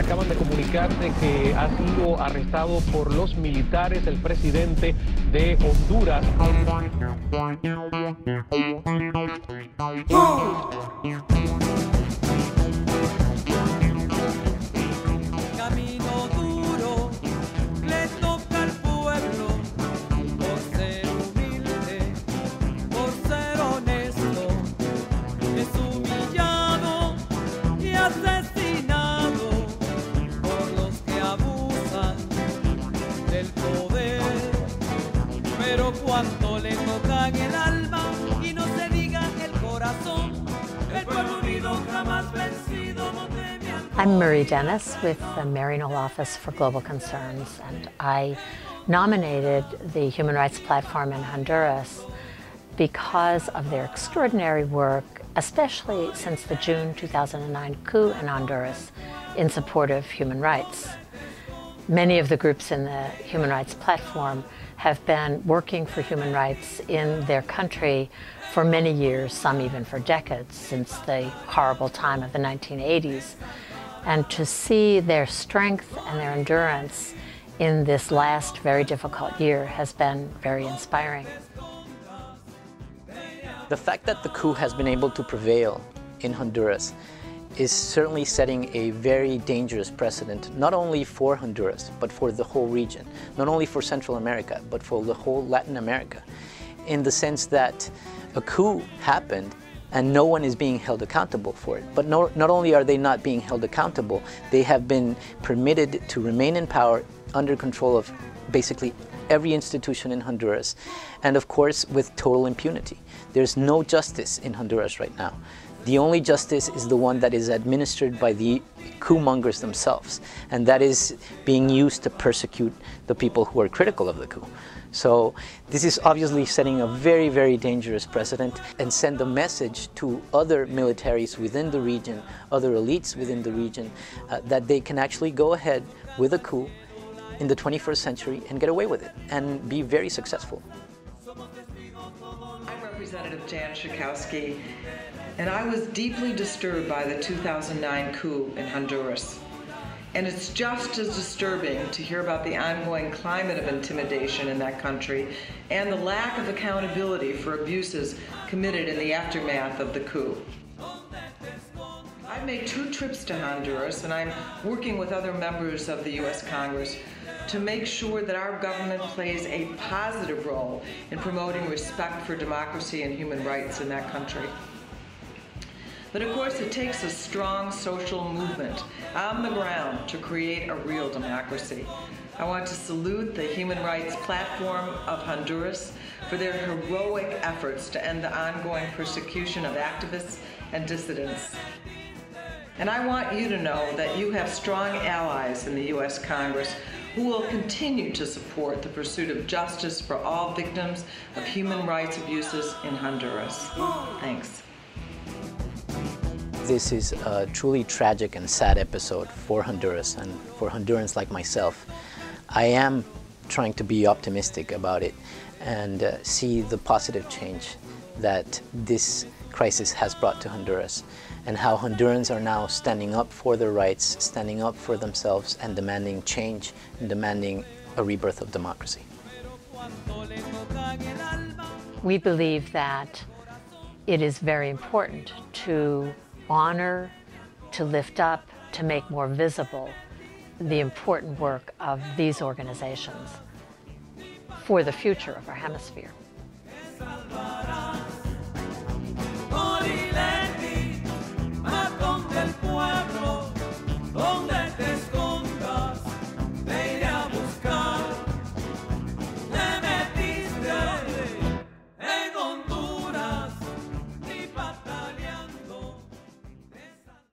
acaban de comunicar de que ha sido arrestado por los militares el presidente de Honduras. Camino duro le toca al pueblo por ser humilde, por ser honesto. Es humillado y asesinado por los que abusan del poder. Pero cuando le tocan el alma y no se diga el corazón, el pueblo unido jamás vencido no teme. I'm Marie Dennis with the Maryknoll Office for Global Concerns, and I nominated the Human Rights Platform in Honduras because of their extraordinary work, especially since the June 2009 coup in Honduras in support of human rights. Many of the groups in the Human Rights Platform have been working for human rights in their country for many years, some even for decades, since the horrible time of the 1980s. And to see their strength and their endurance in this last very difficult year has been very inspiring. The fact that the coup has been able to prevail in Honduras is certainly setting a very dangerous precedent, not only for Honduras, but for the whole region, not only for Central America, but for the whole Latin America, in the sense that a coup happened and no one is being held accountable for it. But not only are they not being held accountable, they have been permitted to remain in power under control of basically every institution in Honduras, and of course with total impunity. There's no justice in Honduras right now. The only justice is the one that is administered by the coup mongers themselves, and that is being used to persecute the people who are critical of the coup. So this is obviously setting a very, very dangerous precedent and send a message to other militaries within the region, other elites within the region, that they can actually go ahead with a coup in the 21st century and get away with it and be very successful. I'm Representative Jan Schakowsky, and I was deeply disturbed by the 2009 coup in Honduras. And it's just as disturbing to hear about the ongoing climate of intimidation in that country and the lack of accountability for abuses committed in the aftermath of the coup. I've made 2 trips to Honduras, and I'm working with other members of the U.S. Congress to make sure that our government plays a positive role in promoting respect for democracy and human rights in that country. But of course, it takes a strong social movement on the ground to create a real democracy. I want to salute the Human Rights Platform of Honduras for their heroic efforts to end the ongoing persecution of activists and dissidents. And I want you to know that you have strong allies in the U.S. Congress who will continue to support the pursuit of justice for all victims of human rights abuses in Honduras. Thanks. This is a truly tragic and sad episode for Honduras and for Hondurans like myself. I am trying to be optimistic about it and see the positive change that this crisis has brought to Honduras, and how Hondurans are now standing up for their rights, standing up for themselves, and demanding change and demanding a rebirth of democracy. We believe that it is very important to honor, to lift up, to make more visible the important work of these organizations for the future of our hemisphere.